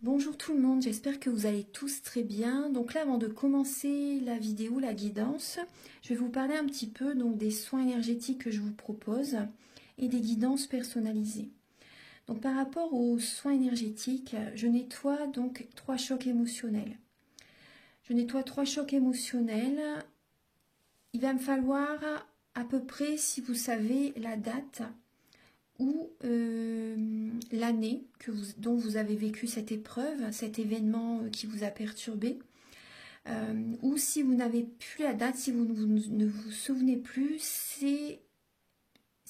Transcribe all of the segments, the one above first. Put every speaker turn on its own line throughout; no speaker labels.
Bonjour tout le monde, j'espère que vous allez tous très bien. Donc là, avant de commencer la vidéo, la guidance, je vais vous parler un petit peu des soins énergétiques que je vous propose et des guidances personnalisées. Donc par rapport aux soins énergétiques, je nettoie donc 3 chocs émotionnels. Je nettoie 3 chocs émotionnels. Il va me falloir à peu près, si vous savez la date, ou l'année dont vous avez vécu cette épreuve, cet événement qui vous a perturbé, ou si vous n'avez plus la date, si vous ne vous souvenez plus, c'est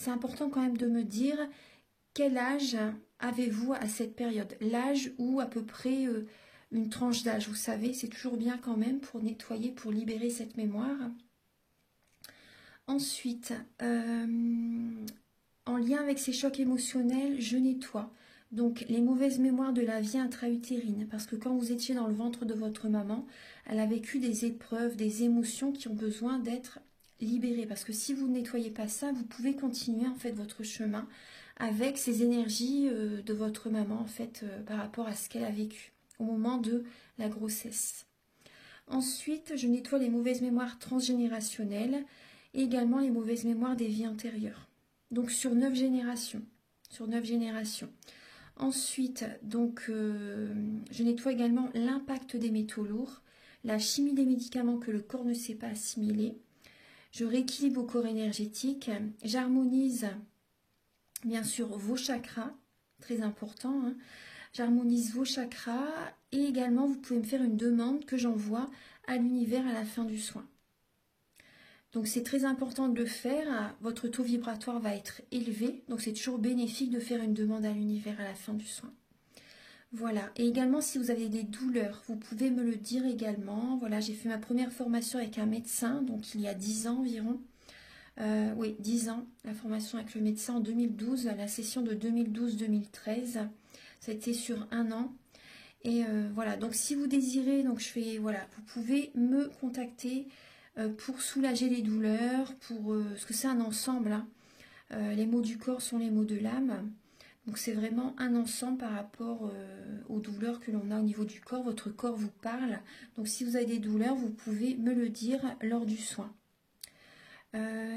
important quand même de me dire quel âge avez-vous à cette période, l'âge ou à peu près une tranche d'âge, vous savez, c'est toujours bien quand même pour nettoyer, pour libérer cette mémoire. Ensuite, en lien avec ces chocs émotionnels, je nettoie donc les mauvaises mémoires de la vie intra-utérine. Parce que quand vous étiez dans le ventre de votre maman, elle a vécu des épreuves, des émotions qui ont besoin d'être libérées. Parce que si vous ne nettoyez pas ça, vous pouvez continuer en fait votre chemin avec ces énergies de votre maman en fait par rapport à ce qu'elle a vécu au moment de la grossesse. Ensuite, je nettoie les mauvaises mémoires transgénérationnelles et également les mauvaises mémoires des vies antérieures. Donc sur 9 générations. Ensuite, donc, je nettoie également l'impact des métaux lourds, la chimie des médicaments que le corps ne sait pas assimiler. Je rééquilibre vos corps énergétiques. J'harmonise bien sûr vos chakras, très important. Hein. J'harmonise vos chakras et également vous pouvez me faire une demande que j'envoie à l'univers à la fin du soin. Donc c'est très important de le faire, votre taux vibratoire va être élevé, donc c'est toujours bénéfique de faire une demande à l'univers à la fin du soin. Voilà, et également si vous avez des douleurs, vous pouvez me le dire également. Voilà, j'ai fait ma première formation avec un médecin, donc il y a 10 ans environ. Oui, 10 ans, la formation avec le médecin en 2012, la session de 2012-2013, ça a été sur 1 an. Et voilà, donc si vous désirez, donc voilà, vous pouvez me contacter pour soulager les douleurs, parce que c'est un ensemble, hein. Les maux du corps sont les maux de l'âme, donc c'est vraiment un ensemble par rapport aux douleurs que l'on a au niveau du corps. Votre corps vous parle, donc si vous avez des douleurs, vous pouvez me le dire lors du soin.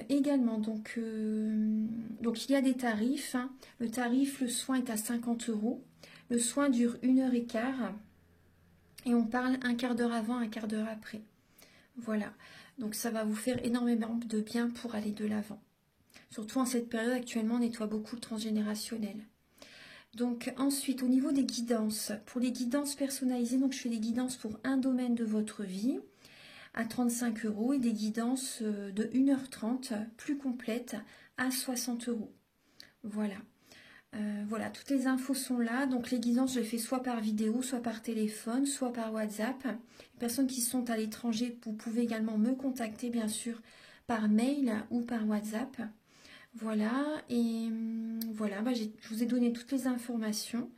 Également, donc il y a des tarifs, hein. Le tarif, le soin est à 50 €, le soin dure 1h15 et on parle un quart d'heure avant, un quart d'heure après. Voilà, donc ça va vous faire énormément de bien pour aller de l'avant. Surtout en cette période, actuellement, on nettoie beaucoup le transgénérationnel. Donc ensuite, au niveau des guidances, pour les guidances personnalisées, donc je fais des guidances pour un domaine de votre vie à 35 € et des guidances de 1h30 plus complètes à 60 €. Voilà. Voilà, toutes les infos sont là. Donc les guidances, je les fais soit par vidéo, soit par téléphone, soit par WhatsApp. Les personnes qui sont à l'étranger, vous pouvez également me contacter, bien sûr, par mail ou par WhatsApp. Voilà, et voilà, je vous ai donné toutes les informations.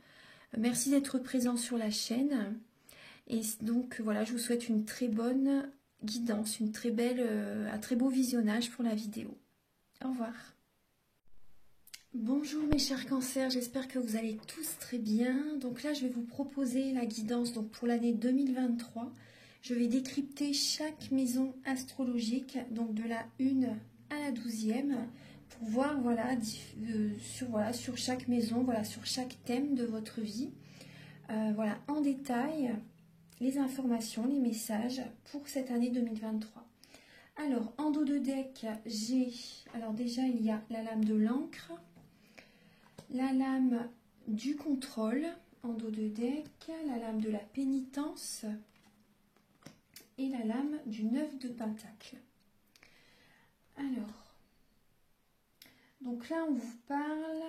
Merci d'être présent sur la chaîne. Et donc voilà, je vous souhaite une très bonne guidance, un très beau visionnage pour la vidéo. Au revoir. Bonjour mes chers cancers, j'espère que vous allez tous très bien. Donc là, je vais vous proposer la guidance donc pour l'année 2023. Je vais décrypter chaque maison astrologique, donc de la 1 à la 12e, pour voir voilà, sur chaque maison, voilà, sur chaque thème de votre vie. Voilà, en détail, les informations, les messages pour cette année 2023. Alors, en dos de deck, alors déjà, il y a la lame de l'encre, la lame du contrôle en dos de deck, la lame de la pénitence et la lame du 9 de pentacle. Alors, donc là on vous parle,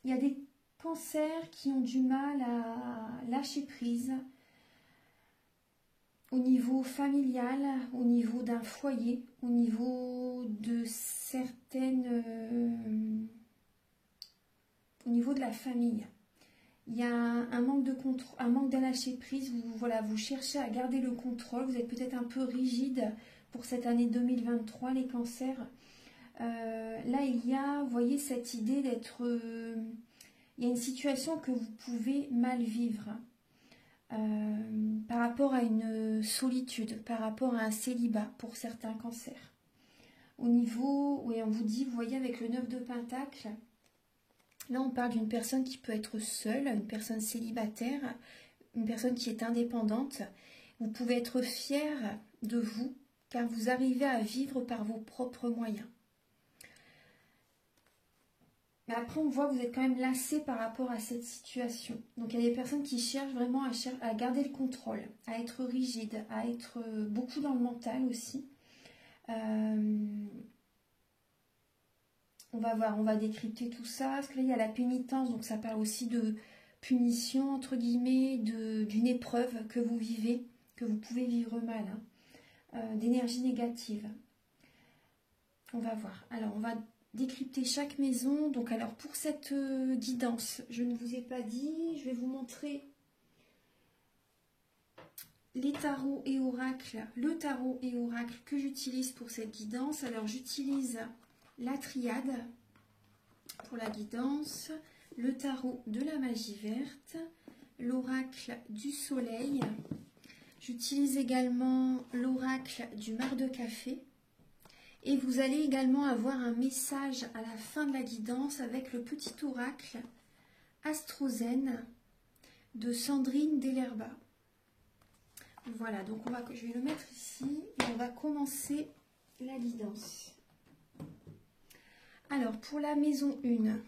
il y a des cancers qui ont du mal à lâcher prise au niveau familial, au niveau d'un foyer, au niveau de au niveau de la famille. Il y a un manque de contrôle, un manque de lâcher prise. Vous cherchez à garder le contrôle. Vous êtes peut-être un peu rigide pour cette année 2023, les cancers. Là, il y a, vous voyez, cette idée il y a une situation que vous pouvez mal vivre par rapport à une solitude, par rapport à un célibat pour certains cancers. Au niveau, oui, on vous dit, vous voyez avec le 9 de Pentacle, là on parle d'une personne qui peut être seule, une personne célibataire, une personne qui est indépendante. Vous pouvez être fier de vous car vous arrivez à vivre par vos propres moyens. Mais après, on voit que vous êtes quand même lassé par rapport à cette situation. Donc, il y a des personnes qui cherchent vraiment à garder le contrôle, à être rigide, à être beaucoup dans le mental aussi. On va voir, on va décrypter tout ça. Parce que là, il y a la pénitence, donc ça parle aussi de punition, entre guillemets, d'une épreuve que vous vivez, que vous pouvez vivre mal, hein, d'énergie négative. On va voir. Alors, on va décrypter chaque maison. Donc, alors, pour cette guidance, je ne vous ai pas dit, je vais vous montrer les tarots et oracles, le tarot et oracle que j'utilise pour cette guidance. Alors, j'utilise la triade pour la guidance, le tarot de la magie verte, l'oracle du soleil. J'utilise également l'oracle du mar de café. Et vous allez également avoir un message à la fin de la guidance avec le petit oracle Astrozen de Sandrine Delherba. Voilà, donc je vais le mettre ici et on va commencer la guidance. Alors, pour la maison 1,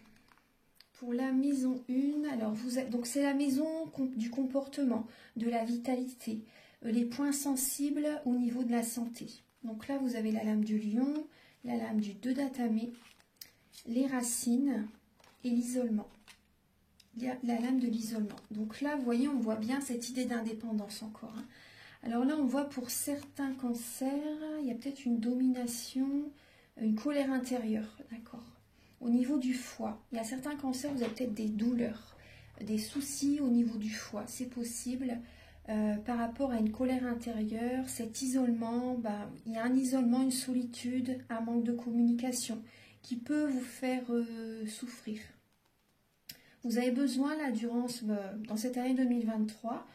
alors donc c'est la maison du comportement, de la vitalité, les points sensibles au niveau de la santé. Donc là, vous avez la lame du lion, la lame du 2 d'atamé, les racines et l'isolement. La lame de l'isolement. Donc là, vous voyez, on voit bien cette idée d'indépendance encore, hein. Alors là, on voit pour certains cancers, il y a peut-être une domination, une colère intérieure, d'accord. Au niveau du foie, il y a certains cancers, vous avez peut-être des douleurs, des soucis au niveau du foie, c'est possible. Par rapport à une colère intérieure, cet isolement, il y a un isolement, une solitude, un manque de communication qui peut vous faire souffrir. Vous avez besoin, là, dans cette année 2023,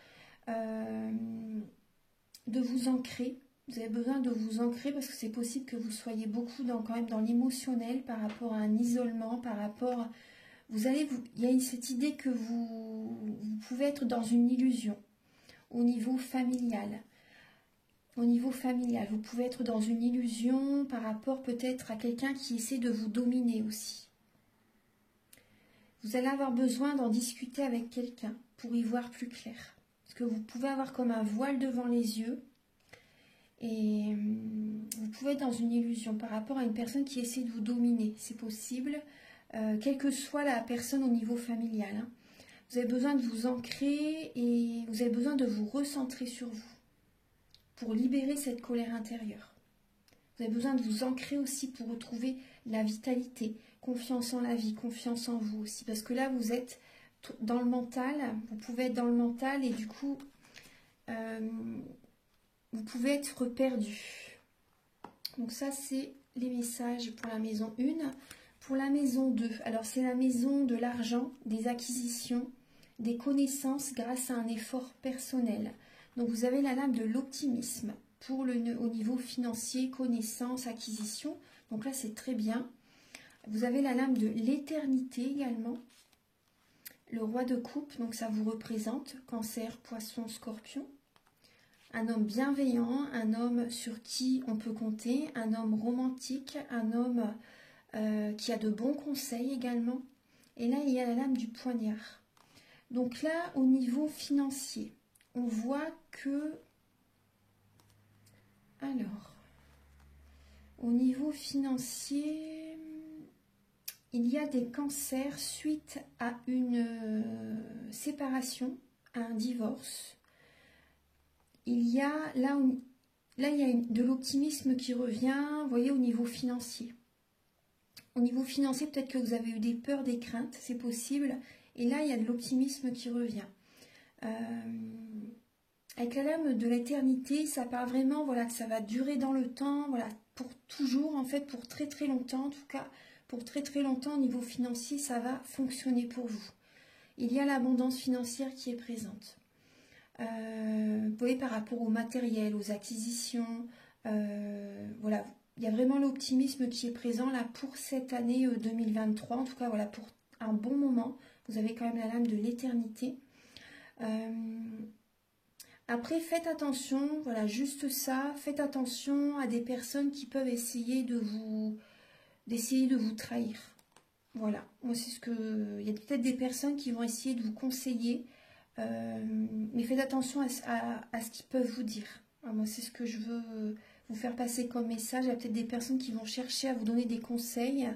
de vous ancrer. Vous avez besoin de vous ancrer parce que c'est possible que vous soyez beaucoup quand même dans l'émotionnel par rapport à un isolement, par rapport... il y a cette idée que vous pouvez être dans une illusion. Au niveau familial, vous pouvez être dans une illusion par rapport peut-être à quelqu'un qui essaie de vous dominer aussi. Vous allez avoir besoin d'en discuter avec quelqu'un pour y voir plus clair. Parce que vous pouvez avoir comme un voile devant les yeux et vous pouvez être dans une illusion par rapport à une personne qui essaie de vous dominer. C'est possible, quelle que soit la personne au niveau familial, hein. Vous avez besoin de vous ancrer et vous avez besoin de vous recentrer sur vous pour libérer cette colère intérieure. Vous avez besoin de vous ancrer aussi pour retrouver la vitalité, confiance en la vie, confiance en vous aussi. Parce que là, vous êtes dans le mental, vous pouvez être dans le mental et du coup, vous pouvez être perdu. Donc ça, c'est les messages pour la maison 1. Pour la maison 2, alors c'est la maison de l'argent, des acquisitions, des connaissances grâce à un effort personnel. Donc vous avez la lame de l'optimisme pour au niveau financier, connaissances, acquisitions. Donc là c'est très bien. Vous avez la lame de l'éternité également. Le roi de coupe, donc ça vous représente Cancer, Poisson, Scorpion. Un homme bienveillant, un homme sur qui on peut compter, un homme romantique, un homme qui a de bons conseils également. Et là, il y a la lame du poignard. Donc là, au niveau financier, on voit que... Alors, au niveau financier, il y a des cancers suite à une séparation, à un divorce. Il y a là il y a de l'optimisme qui revient, vous voyez, au niveau financier. Au niveau financier, peut-être que vous avez eu des peurs, des craintes, c'est possible. Et là, il y a de l'optimisme qui revient. Avec la lame de l'éternité, ça parle vraiment, voilà, que ça va durer dans le temps, voilà, pour toujours, en fait, pour très très longtemps. En tout cas, pour très très longtemps, au niveau financier, ça va fonctionner pour vous. il y a l'abondance financière qui est présente. Vous voyez, par rapport au matériel, aux acquisitions, voilà, il y a vraiment l'optimisme qui est présent là pour cette année 2023. En tout cas, voilà, pour un bon moment. Vous avez quand même la lame de l'éternité. Après, faites attention, voilà, juste ça, faites attention à des personnes qui peuvent essayer de vous trahir. Voilà, moi c'est ce que... Il y a peut-être des personnes qui vont essayer de vous conseiller, mais faites attention à ce qu'ils peuvent vous dire. Alors, moi c'est ce que je veux vous faire passer comme message. Il y a peut-être des personnes qui vont chercher à vous donner des conseils,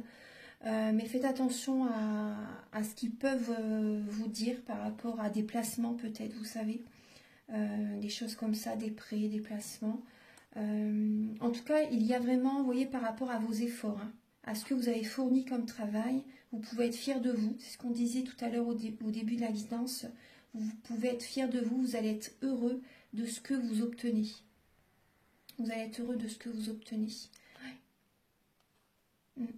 mais faites attention à ce qu'ils peuvent vous dire par rapport à des placements peut-être, vous savez. Des choses comme ça, des prêts, des placements. En tout cas, il y a vraiment, vous voyez, par rapport à vos efforts, hein, à ce que vous avez fourni comme travail, vous pouvez être fier de vous. C'est ce qu'on disait tout à l'heure au début de la guidance. Vous pouvez être fier de vous, vous allez être heureux de ce que vous obtenez. Vous allez être heureux de ce que vous obtenez. Ouais.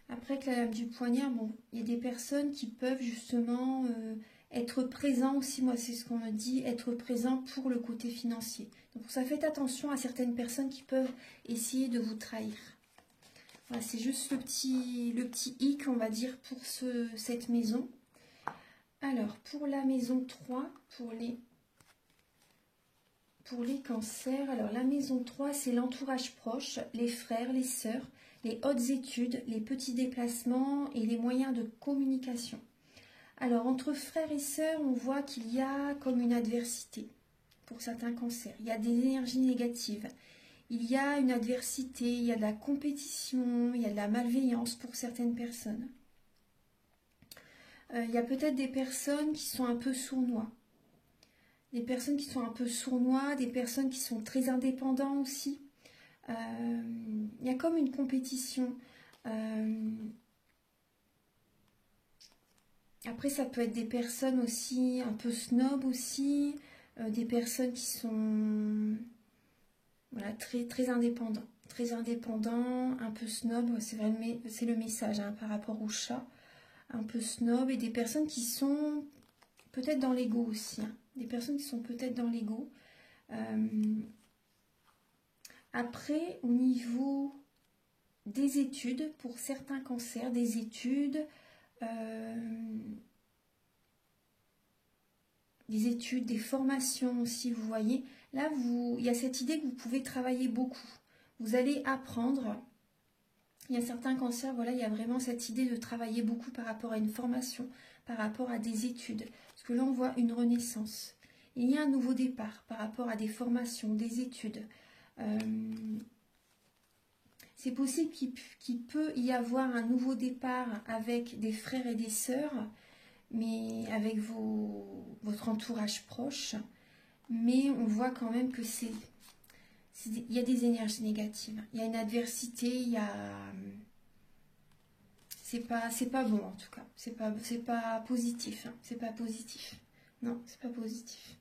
Après, avec la lame du poignard, bon, il y a des personnes qui peuvent justement être présents aussi, moi c'est ce qu'on me dit, être présent pour le côté financier. Donc ça, faites attention à certaines personnes qui peuvent essayer de vous trahir. Voilà, c'est juste le petit hic, on va dire, pour cette maison. Alors, pour la maison 3, pour les cancers, alors la maison 3, c'est l'entourage proche, les frères, les sœurs, les hautes études, les petits déplacements et les moyens de communication. Alors, entre frères et sœurs, on voit qu'il y a comme une adversité pour certains cancers. Il y a des énergies négatives. Il y a une adversité, il y a de la compétition, il y a de la malveillance pour certaines personnes. Il y a peut-être des personnes qui sont un peu sournois. Des personnes qui sont un peu sournois, des personnes qui sont très indépendantes aussi. Il y a comme une compétition. Après, ça peut être des personnes aussi un peu snobs aussi, des personnes qui sont voilà, très indépendants. Très indépendants, un peu snobs, c'est le message hein, par rapport au chat. Un peu snob et des personnes qui sont peut-être dans l'ego aussi. Hein. Des personnes qui sont peut-être dans l'ego. Après, au niveau des études, pour certains cancers, des études, des formations aussi, vous voyez. Là, il y a cette idée que vous pouvez travailler beaucoup. Vous allez apprendre. Il y a certains cancers, voilà, il y a vraiment cette idée de travailler beaucoup par rapport à une formation, par rapport à des études. Parce que là, on voit une renaissance. Il y a un nouveau départ par rapport à des formations, des études. C'est possible qu'il peut y avoir un nouveau départ avec des frères et des sœurs, mais avec votre entourage proche. Mais on voit quand même que il y a des énergies négatives. Il y a une adversité, il y a... C'est pas bon en tout cas. C'est pas positif. Hein. C'est pas positif. Non, c'est pas positif.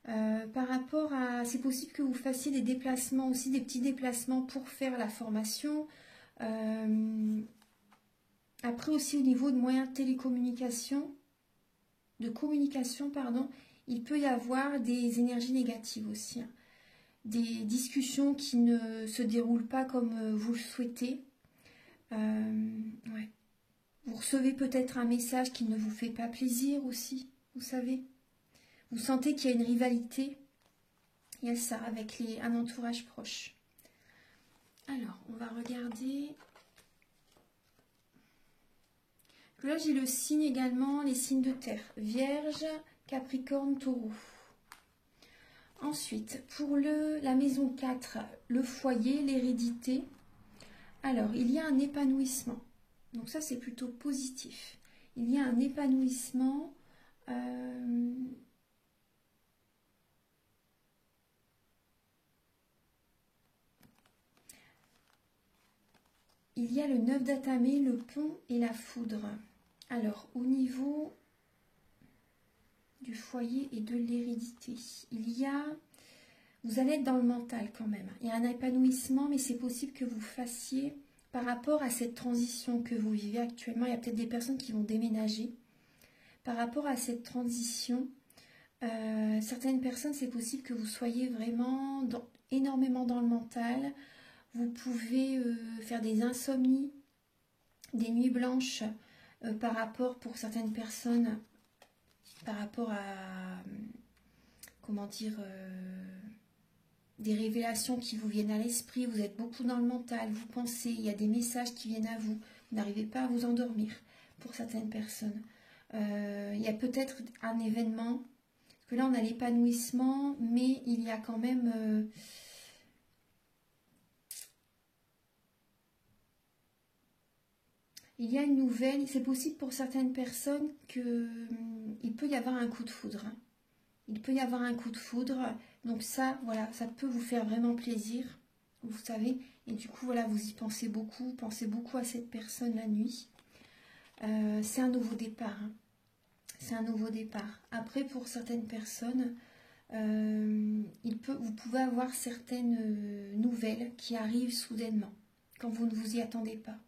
Par rapport à... C'est possible que vous fassiez des déplacements aussi, des petits déplacements pour faire la formation. Après aussi au niveau de moyens de télécommunication, pardon, il peut y avoir des énergies négatives aussi. Hein. Des discussions qui ne se déroulent pas comme vous le souhaitez. Ouais. Vous recevez peut-être un message qui ne vous fait pas plaisir aussi, vous savez. Vous sentez qu'il y a une rivalité. Il y a ça avec un entourage proche. Alors, on va regarder. Là, j'ai le signe également, les signes de terre. Vierge, Capricorne, Taureau. Ensuite, pour la maison 4, le foyer, l'hérédité. Alors, il y a un épanouissement. Donc ça, c'est plutôt positif. Il y a un épanouissement. Il y a le 9 d'Atamé, le pont et la foudre. Alors, au niveau du foyer et de l'hérédité, vous allez être dans le mental quand même. Il y a un épanouissement, mais c'est possible que vous fassiez, par rapport à cette transition que vous vivez actuellement, il y a peut-être des personnes qui vont déménager. par rapport à cette transition, certaines personnes, c'est possible que vous soyez vraiment énormément dans le mental. Vous pouvez faire des insomnies, des nuits blanches par rapport, pour certaines personnes, par rapport à, comment dire, des révélations qui vous viennent à l'esprit. Vous êtes beaucoup dans le mental, vous pensez, il y a des messages qui viennent à vous. Vous n'arrivez pas à vous endormir pour certaines personnes. Il y a peut-être un événement, parce que là on a l'épanouissement, mais il y a quand même... il y a une nouvelle, c'est possible pour certaines personnes qu'il peut y avoir un coup de foudre. Il peut y avoir un coup de foudre, donc ça, voilà, ça peut vous faire vraiment plaisir, vous savez, et du coup, voilà, vous y pensez beaucoup à cette personne la nuit. C'est un nouveau départ, hein. C'est un nouveau départ. Après, pour certaines personnes, vous pouvez avoir certaines nouvelles qui arrivent soudainement, quand vous ne vous y attendez pas.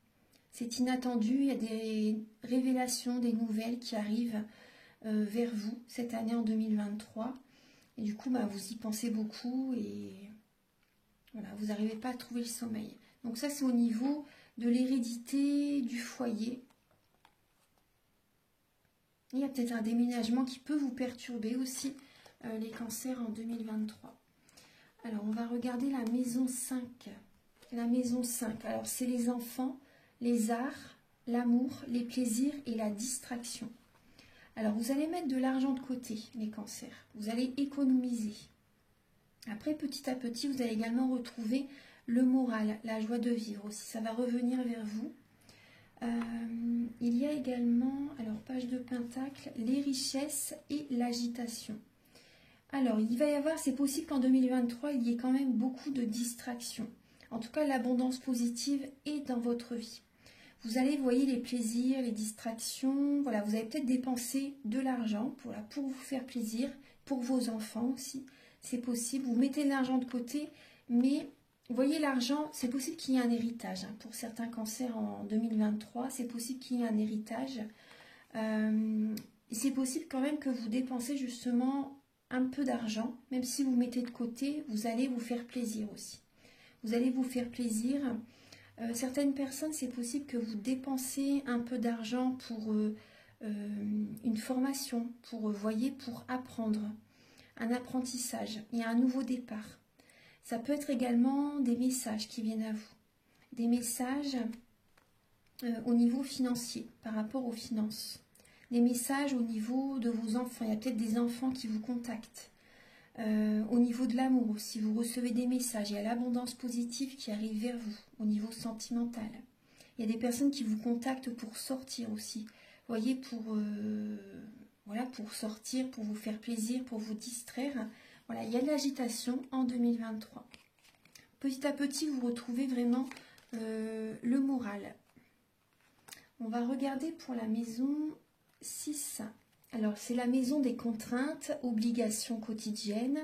C'est inattendu, il y a des révélations, des nouvelles qui arrivent vers vous cette année en 2023. Et du coup, vous y pensez beaucoup et voilà, vous n'arrivez pas à trouver le sommeil. Donc ça, c'est au niveau de l'hérédité du foyer. Il y a peut-être un déménagement qui peut vous perturber aussi, les cancers en 2023. Alors, on va regarder la maison 5. La maison 5, alors c'est les enfants, les arts, l'amour, les plaisirs et la distraction. Alors, vous allez mettre de l'argent de côté, les cancers. Vous allez économiser. Après, petit à petit, vous allez également retrouver le moral, la joie de vivre aussi. Ça va revenir vers vous. Il y a également, alors, page de Pentacle, les richesses et l'agitation. Alors, il va y avoir, c'est possible qu'en 2023, il y ait quand même beaucoup de distractions. En tout cas, l'abondance positive est dans votre vie. Vous allez, voyez, les plaisirs, les distractions. Voilà, vous allez peut-être dépenser de l'argent pour vous faire plaisir, pour vos enfants aussi. C'est possible. Vous mettez de l'argent de côté, mais vous voyez, l'argent, c'est possible qu'il y ait un héritage. Hein. Pour certains cancers en 2023, c'est possible qu'il y ait un héritage. C'est possible quand même que vous dépensez justement un peu d'argent. Même si vous mettez de côté, vous allez vous faire plaisir aussi. Vous allez vous faire plaisir. Certaines personnes, c'est possible que vous dépensez un peu d'argent pour une formation, pour apprendre, un apprentissage. Il y a un nouveau départ. Ça peut être également des messages qui viennent à vous. Des messages au niveau financier, par rapport aux finances. Des messages au niveau de vos enfants. Il y a peut-être des enfants qui vous contactent. Au niveau de l'amour aussi, vous recevez des messages. Il y a l'abondance positive qui arrive vers vous, au niveau sentimental. Il y a des personnes qui vous contactent pour sortir aussi. Vous voyez, pour sortir, pour vous faire plaisir, pour vous distraire. Voilà, il y a de l'agitation en 2023. Petit à petit, vous retrouvez vraiment le moral. On va regarder pour la maison 6. Alors, c'est la maison des contraintes, obligations quotidiennes,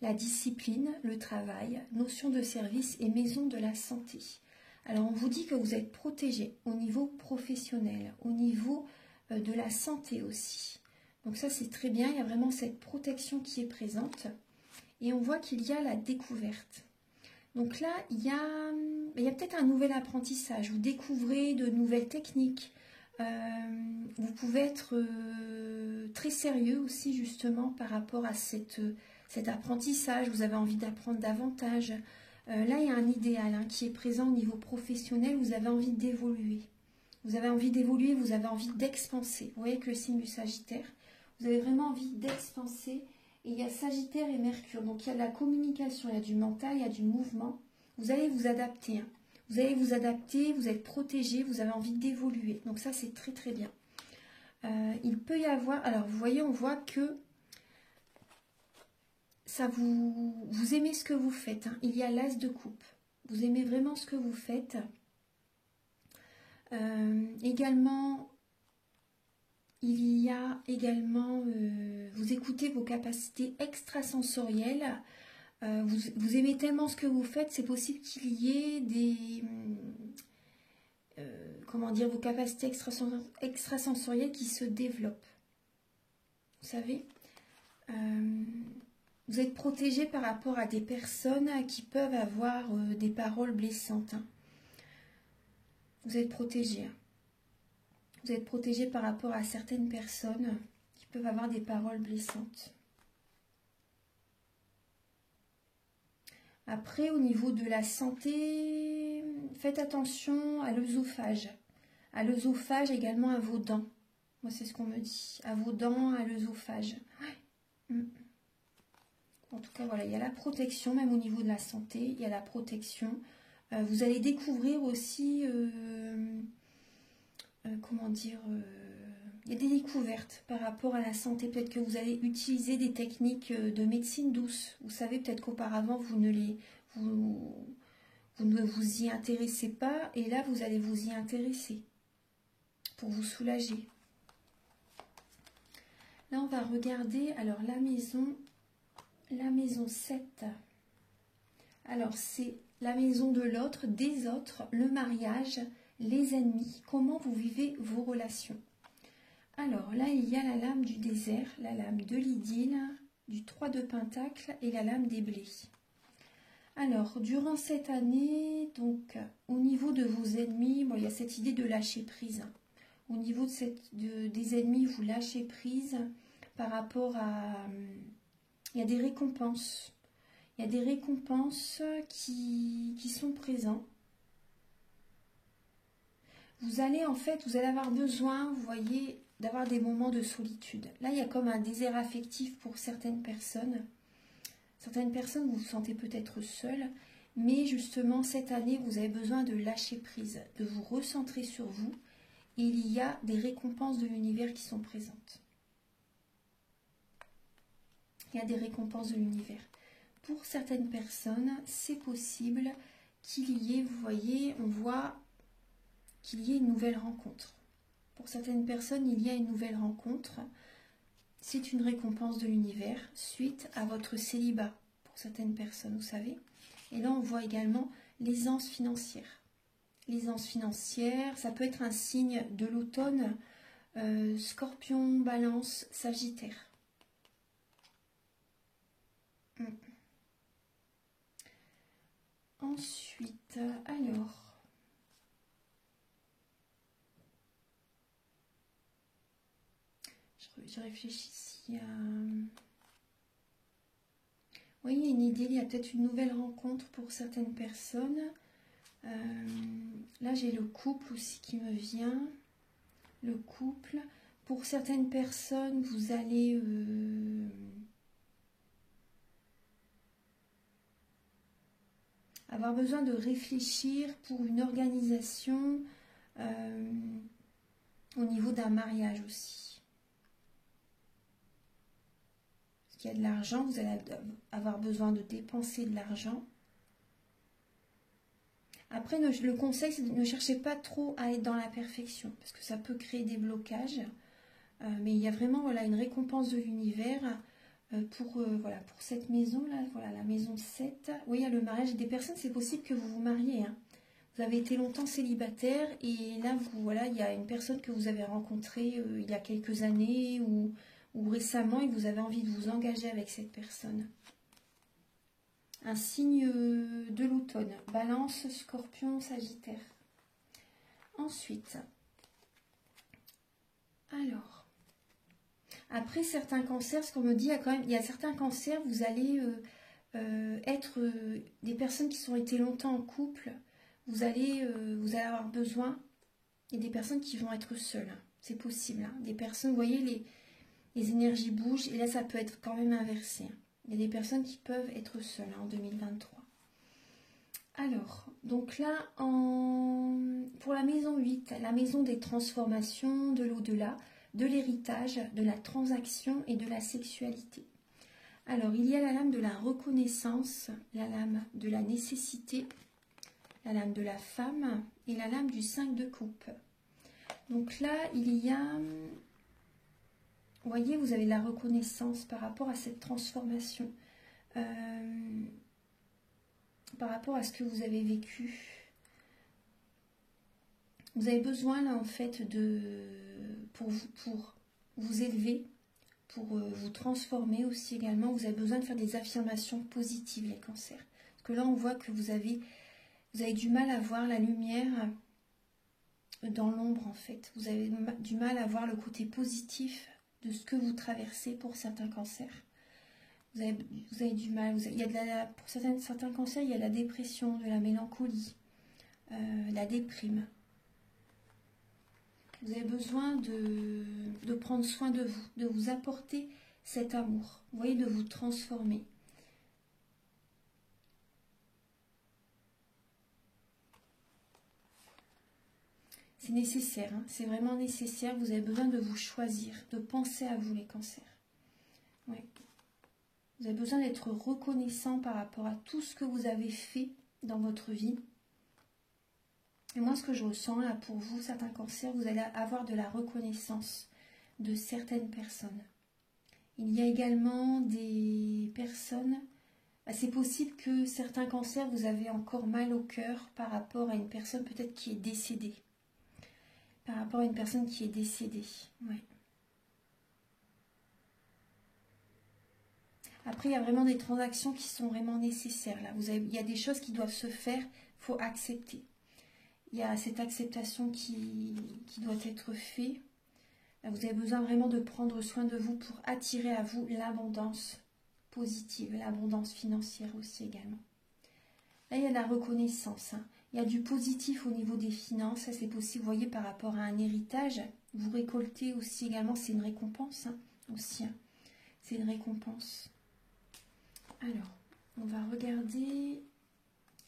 la discipline, le travail, notion de service et maison de la santé. Alors, on vous dit que vous êtes protégé au niveau professionnel, au niveau de la santé aussi. Donc ça, c'est très bien. Il y a vraiment cette protection qui est présente. Et on voit qu'il y a la découverte. Donc là, il y a peut-être un nouvel apprentissage. Vous découvrez de nouvelles techniques. Vous pouvez être très sérieux aussi justement par rapport à cet apprentissage. Vous avez envie d'apprendre davantage. Là, il y a un idéal qui est présent au niveau professionnel. Vous avez envie d'évoluer. Vous avez envie d'évoluer, vous avez envie d'expanser. Vous voyez que le signe du Sagittaire, vous avez vraiment envie d'expanser. Et il y a Sagittaire et Mercure. Donc, il y a de la communication, il y a du mental, il y a du mouvement. Vous allez vous adapter. Hein. Vous allez vous adapter, vous êtes protégé, vous avez envie d'évoluer. Donc ça, c'est très très bien. Il peut y avoir... Alors, vous voyez, on voit que ça vous aimez ce que vous faites. Hein. Il y a l'as de coupe. Vous aimez vraiment ce que vous faites. Également, il y a également... vous écoutez vos capacités extrasensorielles. Vous aimez tellement ce que vous faites, c'est possible qu'il y ait des... comment dire, vos capacités extrasensorielles qui se développent. vous savez. Vous êtes protégé par rapport à des personnes qui peuvent avoir des paroles blessantes. Hein. Vous êtes protégé. Vous êtes protégé par rapport à certaines personnes qui peuvent avoir des paroles blessantes. Après, au niveau de la santé, faites attention à l'œsophage. À l'œsophage, également à vos dents. Moi, c'est ce qu'on me dit. À vos dents, à l'œsophage. Ouais. En tout cas, voilà, il y a la protection, même au niveau de la santé, il y a la protection. Vous allez découvrir aussi, comment dire, il y a des découvertes par rapport à la santé. Peut-être que vous allez utiliser des techniques de médecine douce. Vous savez, peut-être qu'auparavant, vous ne vous y intéressez pas. Et là, vous allez vous y intéresser pour vous soulager. Là, on va regarder, alors, la maison 7. Alors, c'est la maison de l'autre, des autres, le mariage, les ennemis. Comment vous vivez vos relations? Alors, là, il y a la lame du désert, la lame de l'idylle, du 3 de pentacle et la lame des blés. Alors, durant cette année, donc, au niveau de vos ennemis, bon, il y a cette idée de lâcher prise. Au niveau des ennemis, vous lâchez prise par rapport à... il y a des récompenses. Il y a des récompenses qui sont présentes. Vous allez avoir besoin, vous voyez, d'avoir des moments de solitude. Là, il y a comme un désert affectif pour certaines personnes. Certaines personnes, vous vous sentez peut-être seul, mais justement, cette année, vous avez besoin de lâcher prise, de vous recentrer sur vous. Et il y a des récompenses de l'univers qui sont présentes. Il y a des récompenses de l'univers. Pour certaines personnes, c'est possible qu'il y ait, vous voyez, on voit qu'il y ait une nouvelle rencontre. Pour certaines personnes, il y a une nouvelle rencontre. C'est une récompense de l'univers suite à votre célibat. Pour certaines personnes, vous savez. Et là, on voit également l'aisance financière. L'aisance financière, ça peut être un signe de l'automne, Scorpion, Balance, Sagittaire. Ensuite, alors, je réfléchis à... Oui, il y a une idée, il y a peut-être une nouvelle rencontre pour certaines personnes. Là, j'ai le couple aussi qui me vient. Le couple. Pour certaines personnes, vous allez... avoir besoin de réfléchir pour une organisation au niveau d'un mariage aussi. Parce qu'il y a de l'argent, vous allez avoir besoin de dépenser de l'argent. Après, le conseil, c'est de ne chercher pas trop à être dans la perfection, parce que ça peut créer des blocages. Mais il y a vraiment voilà, une récompense de l'univers pour cette maison-là, voilà, la maison 7. Oui, il y a le mariage des personnes, c'est possible que vous vous mariez. Hein. Vous avez été longtemps célibataire et là, voilà, il y a une personne que vous avez rencontrée il y a quelques années ou récemment et vous avez envie de vous engager avec cette personne. Un signe de l'automne, Balance, Scorpion, Sagittaire. Ensuite, alors... Après certains cancers, ce qu'on me dit, il y a certains cancers, vous allez être des personnes qui ont été longtemps en couple, vous allez avoir besoin, et des personnes qui vont être seules, hein. C'est possible. Hein. Des personnes, vous voyez, les énergies bougent, et là ça peut être quand même inversé. Hein. Il y a des personnes qui peuvent être seules hein, en 2023. Alors, donc là, pour la maison 8, la maison des transformations, de l'au-delà, de l'héritage, de la transaction et de la sexualité. Alors, il y a la lame de la reconnaissance, la lame de la nécessité, la lame de la femme et la lame du 5 de coupe. Donc là, il y a... Vous voyez, vous avez la reconnaissance par rapport à cette transformation, par rapport à ce que vous avez vécu. Vous avez besoin, là, en fait, pour vous élever, pour vous transformer aussi également. Vous avez besoin de faire des affirmations positives, les cancers. Parce que là, on voit que vous avez du mal à voir la lumière dans l'ombre, en fait. Vous avez du mal à voir le côté positif de ce que vous traversez pour certains cancers. Vous avez du mal. Pour certains cancers, il y a la dépression, de la mélancolie, la déprime. Vous avez besoin de prendre soin de vous, de vous apporter cet amour. Vous voyez, de vous transformer. C'est nécessaire, hein, c'est vraiment nécessaire. Vous avez besoin de vous choisir, de penser à vous, les cancers. Ouais. Vous avez besoin d'être reconnaissant par rapport à tout ce que vous avez fait dans votre vie. Et moi, ce que je ressens là pour vous, certains cancers, vous allez avoir de la reconnaissance de certaines personnes. Il y a également des personnes, c'est possible que certains cancers, vous avez encore mal au cœur par rapport à une personne peut-être qui est décédée. Par rapport à une personne qui est décédée, ouais. Après, il y a vraiment des transactions qui sont vraiment nécessaires. Là. Il y a des choses qui doivent se faire, il faut accepter. Il y a cette acceptation qui doit être faite. Vous avez besoin vraiment de prendre soin de vous pour attirer à vous l'abondance positive, l'abondance financière aussi également. Là, il y a de la reconnaissance. Hein. Il y a du positif au niveau des finances. Ça, c'est possible, vous voyez, par rapport à un héritage. Vous récoltez aussi également, c'est une récompense hein, aussi. Hein. C'est une récompense. Alors, on va regarder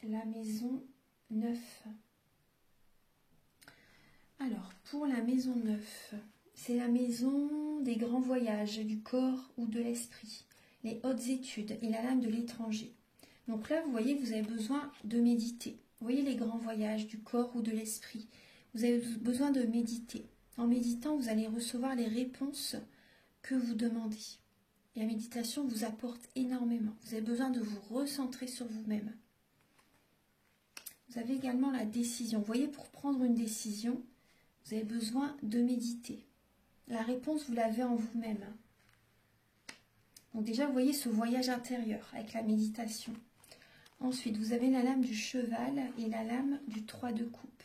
la maison 9. Alors, pour la maison 9, c'est la maison des grands voyages du corps ou de l'esprit, les hautes études et la lame de l'étranger. Donc là, vous voyez, vous avez besoin de méditer. Vous voyez les grands voyages du corps ou de l'esprit. Vous avez besoin de méditer. En méditant, vous allez recevoir les réponses que vous demandez. La méditation vous apporte énormément. Vous avez besoin de vous recentrer sur vous-même. Vous avez également la décision. Vous voyez, pour prendre une décision, vous avez besoin de méditer. La réponse, vous l'avez en vous-même. Donc déjà, vous voyez ce voyage intérieur avec la méditation. Ensuite, vous avez la lame du cheval et la lame du 3 de coupe.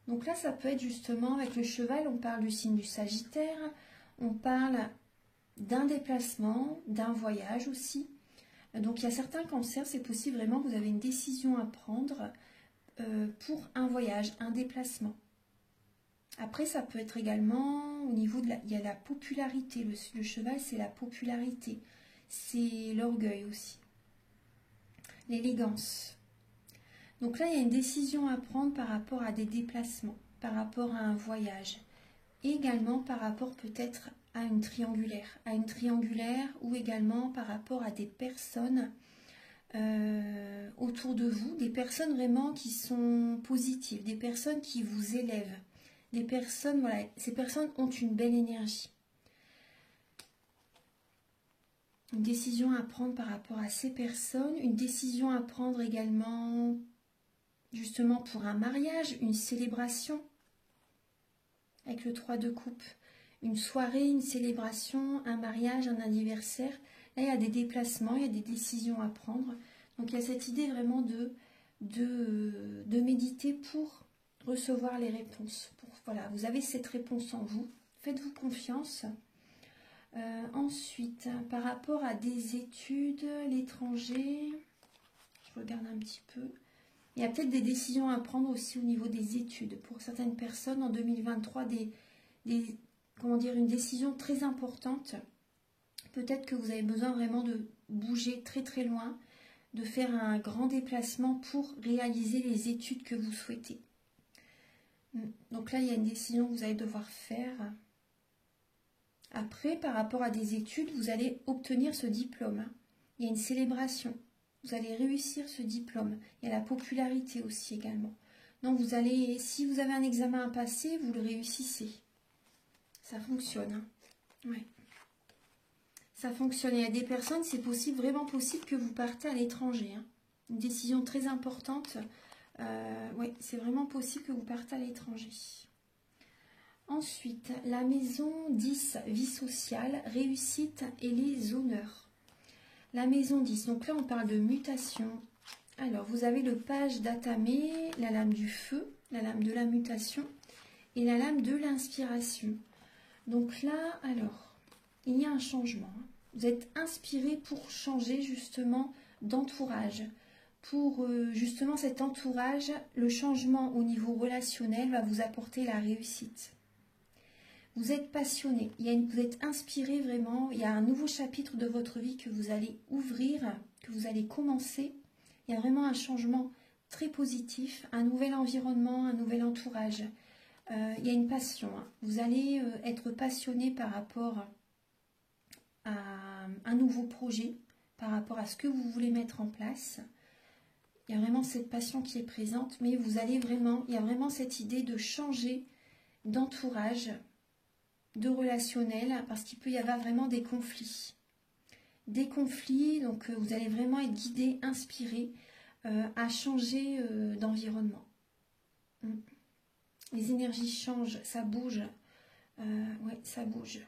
Donc là, ça peut être justement, avec le cheval, on parle du signe du Sagittaire, on parle d'un déplacement, d'un voyage aussi. Donc il y a certains cancers, c'est possible vraiment que vous avez une décision à prendre pour un voyage, un déplacement. Après, ça peut être également au niveau de il y a la popularité. Le cheval, c'est la popularité. C'est l'orgueil aussi. L'élégance. Donc là, il y a une décision à prendre par rapport à des déplacements, par rapport à un voyage. Et également par rapport peut-être à une triangulaire ou également par rapport à des personnes autour de vous, des personnes vraiment qui sont positives, des personnes qui vous élèvent. Des personnes, voilà, ces personnes ont une belle énergie. Une décision à prendre par rapport à ces personnes, une décision à prendre également justement pour un mariage, une célébration avec le 3 de coupe, une soirée, une célébration, un mariage, un anniversaire. Là, il y a des déplacements, il y a des décisions à prendre. Donc, il y a cette idée vraiment de méditer pour recevoir les réponses. Voilà, vous avez cette réponse en vous. Faites-vous confiance. Ensuite, par rapport à des études, l'étranger, je regarde un petit peu. Il y a peut-être des décisions à prendre aussi au niveau des études. Pour certaines personnes, en 2023, une décision très importante. Peut-être que vous avez besoin vraiment de bouger très très loin, de faire un grand déplacement pour réaliser les études que vous souhaitez. Donc là, il y a une décision que vous allez devoir faire. Après, par rapport à des études, vous allez obtenir ce diplôme. Il y a une célébration. Vous allez réussir ce diplôme. Il y a la popularité aussi également. Donc vous allez, si vous avez un examen à passer, vous le réussissez. Ça fonctionne. Hein. Ouais. Ça fonctionne. Il y a des personnes, c'est possible, vraiment possible que vous partez à l'étranger. Hein. Une décision très importante. Oui, c'est vraiment possible que vous partez à l'étranger. Ensuite, la maison 10, vie sociale, réussite et les honneurs. La maison 10, donc là on parle de mutation. Alors, vous avez le page d'Atamé, la lame du feu, la lame de la mutation et la lame de l'inspiration. Donc là, alors, il y a un changement. Vous êtes inspiré pour changer justement d'entourage. Pour justement cet entourage, le changement au niveau relationnel va vous apporter la réussite. Vous êtes passionné, vous êtes inspiré vraiment, il y a un nouveau chapitre de votre vie que vous allez ouvrir, que vous allez commencer. Il y a vraiment un changement très positif, un nouvel environnement, un nouvel entourage. Il y a une passion. Vous allez être passionné par rapport à un nouveau projet, par rapport à ce que vous voulez mettre en place. Il y a vraiment cette passion qui est présente, mais il y a vraiment cette idée de changer d'entourage, de relationnel, parce qu'il peut y avoir vraiment des conflits. Des conflits, donc vous allez vraiment être guidé, inspiré à changer d'environnement. Les énergies changent, ça bouge. Ouais, ça bouge.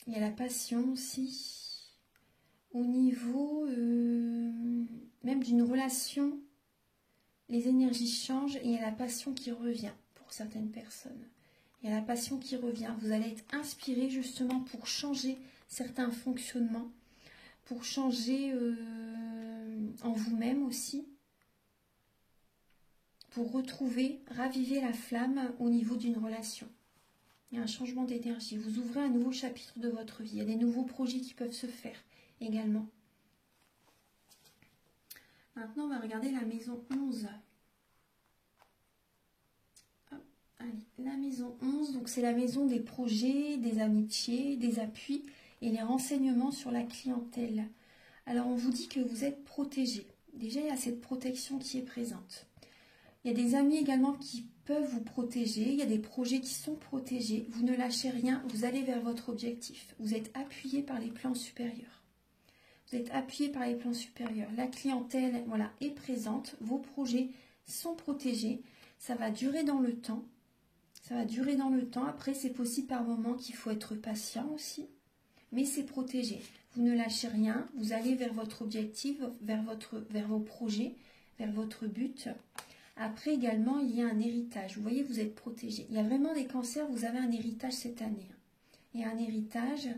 Il y a la passion aussi. Au niveau même d'une relation, les énergies changent et il y a la passion qui revient pour certaines personnes. Il y a la passion qui revient. Vous allez être inspiré justement pour changer certains fonctionnements, pour changer en vous-même aussi, pour retrouver, raviver la flamme au niveau d'une relation. Il y a un changement d'énergie. Vous ouvrez un nouveau chapitre de votre vie. Il y a des nouveaux projets qui peuvent se faire également. Maintenant, on va regarder la maison 11. Hop, allez, la maison 11, donc c'est la maison des projets, des amitiés, des appuis et les renseignements sur la clientèle. Alors, on vous dit que vous êtes protégé. Déjà, il y a cette protection qui est présente. Il y a des amis également qui peuvent vous protéger. Il y a des projets qui sont protégés. Vous ne lâchez rien. Vous allez vers votre objectif. Vous êtes appuyé par les plans supérieurs. Vous êtes appuyé par les plans supérieurs. La clientèle, voilà, est présente. Vos projets sont protégés. Ça va durer dans le temps. Ça va durer dans le temps. Après, c'est possible par moment qu'il faut être patient aussi. Mais c'est protégé. Vous ne lâchez rien. Vous allez vers votre objectif, vers vos projets, vers votre but. Après également, il y a un héritage. Vous voyez, vous êtes protégé. Il y a vraiment des cancers, vous avez un héritage cette année. Il y a un héritage,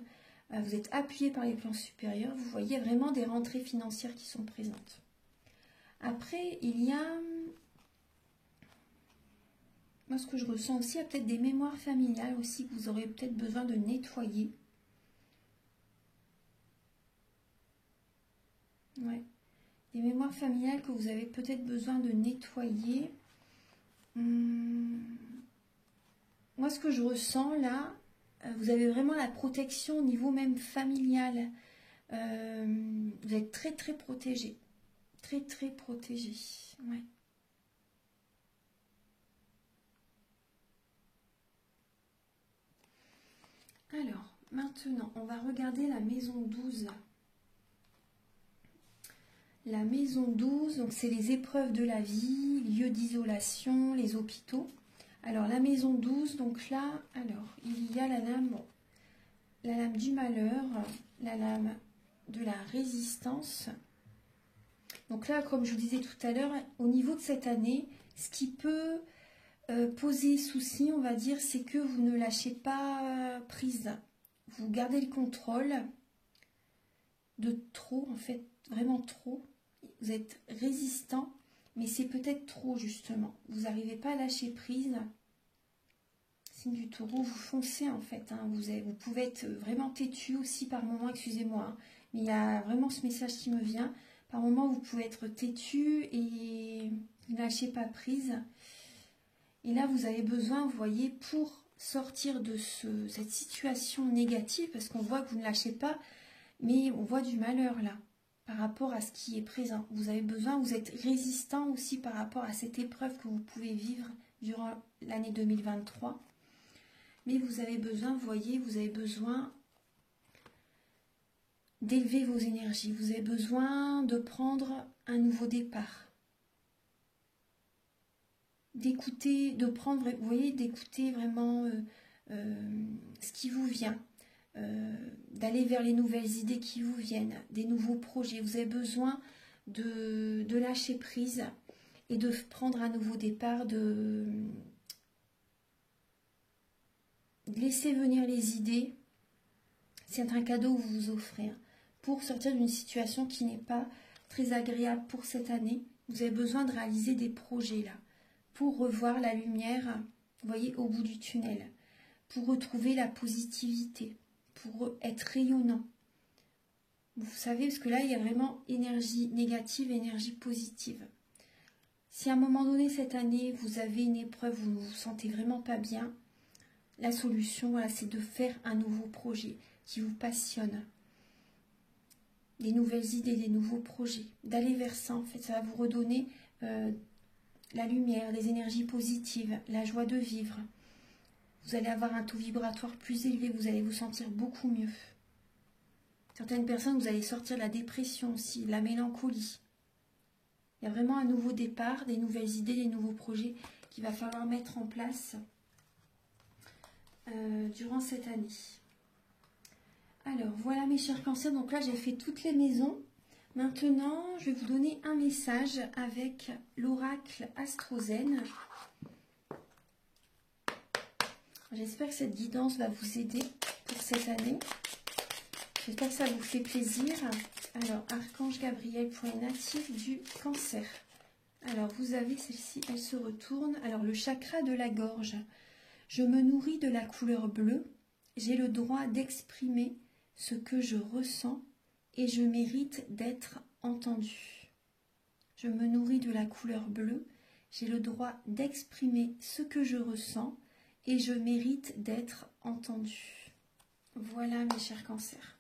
vous êtes appuyé par les plans supérieurs. Vous voyez vraiment des rentrées financières qui sont présentes. Après, il y a... Moi, ce que je ressens aussi, il y a peut-être des mémoires familiales aussi que vous aurez peut-être besoin de nettoyer. Ouais. Des mémoires familiales que vous avez peut-être besoin de nettoyer. Moi, ce que je ressens là, vous avez vraiment la protection au niveau même familial. Vous êtes très très protégé. Très très protégé. Ouais. Alors, maintenant, on va regarder la maison 12. La maison 12, donc c'est les épreuves de la vie, lieux d'isolation, les hôpitaux. Alors la maison 12, donc là, alors il y a la lame du malheur, la lame de la résistance. Donc là, comme je vous disais tout à l'heure, au niveau de cette année, ce qui peut poser souci, on va dire, c'est que vous ne lâchez pas prise. Vous gardez le contrôle de trop, en fait, vraiment trop. Vous êtes résistant, mais c'est peut-être trop justement. Vous n'arrivez pas à lâcher prise. Signe du taureau, vous foncez en fait. Hein. Vous pouvez être vraiment têtu aussi par moment, excusez-moi. Hein. Mais il y a vraiment ce message qui me vient. Par moment, vous pouvez être têtu et ne lâchez pas prise. Et là, vous avez besoin, vous voyez, pour sortir de cette situation négative, parce qu'on voit que vous ne lâchez pas, mais on voit du malheur là. Par rapport à ce qui est présent. Vous avez besoin, vous êtes résistant aussi par rapport à cette épreuve que vous pouvez vivre durant l'année 2023. Mais vous avez besoin, vous voyez, vous avez besoin d'élever vos énergies. Vous avez besoin de prendre un nouveau départ. d'écouter, de prendre, vous voyez, d'écouter vraiment ce qui vous vient, d'aller vers les nouvelles idées qui vous viennent, des nouveaux projets. Vous avez besoin de lâcher prise et de prendre un nouveau départ, de laisser venir les idées. C'est un cadeau que vous vous offrez pour sortir d'une situation qui n'est pas très agréable pour cette année. Vous avez besoin de réaliser des projets là, pour revoir la lumière, vous voyez, au bout du tunnel, pour retrouver la positivité, pour être rayonnant. Vous savez, parce que là, il y a vraiment énergie négative et énergie positive. Si à un moment donné, cette année, vous avez une épreuve, vous ne vous sentez vraiment pas bien, la solution, voilà, c'est de faire un nouveau projet qui vous passionne. Des nouvelles idées, des nouveaux projets. D'aller vers ça, en fait, ça va vous redonner la lumière, les énergies positives, la joie de vivre. Vous allez avoir un taux vibratoire plus élevé, vous allez vous sentir beaucoup mieux. Certaines personnes, vous allez sortir de la dépression aussi, de la mélancolie. Il y a vraiment un nouveau départ, des nouvelles idées, des nouveaux projets qu'il va falloir mettre en place durant cette année. Alors, voilà mes chers cancers, donc là j'ai fait toutes les maisons. Maintenant, je vais vous donner un message avec l'oracle Astrozène. J'espère que cette guidance va vous aider pour cette année. J'espère que ça vous fait plaisir. Alors, Archange Gabriel pour les natifs du Cancer. Alors, vous avez celle-ci, elle se retourne. Alors, le chakra de la gorge. Je me nourris de la couleur bleue. J'ai le droit d'exprimer ce que je ressens et je mérite d'être entendu. Je me nourris de la couleur bleue. J'ai le droit d'exprimer ce que je ressens et je mérite d'être entendu. Voilà mes chers cancers.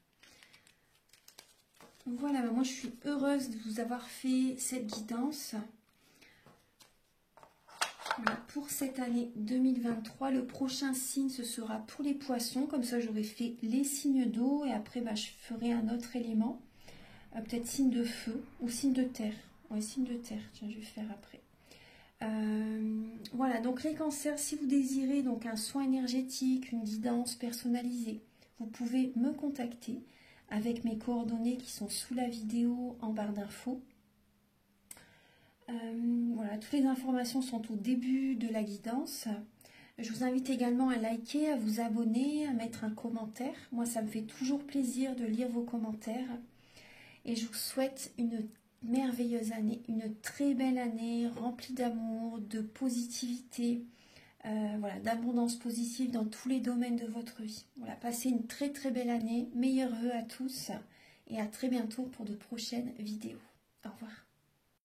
Voilà, moi je suis heureuse de vous avoir fait cette guidance. Voilà, pour cette année 2023, le prochain signe ce sera pour les poissons. Comme ça j'aurai fait les signes d'eau et après je ferai un autre élément. Peut-être signe de feu ou signe de terre. Oui, signe de terre, tiens, je vais faire après. Voilà, donc les cancers, si vous désirez donc un soin énergétique, une guidance personnalisée, vous pouvez me contacter avec mes coordonnées qui sont sous la vidéo en barre d'infos. Voilà, toutes les informations sont au début de la guidance. Je vous invite également à liker, à vous abonner, à mettre un commentaire. Moi, ça me fait toujours plaisir de lire vos commentaires. Et je vous souhaite une merveilleuse année, une très belle année remplie d'amour, de positivité, voilà, d'abondance positive dans tous les domaines de votre vie. Voilà, passez une très très belle année, meilleurs vœux à tous et à très bientôt pour de prochaines vidéos. Au revoir.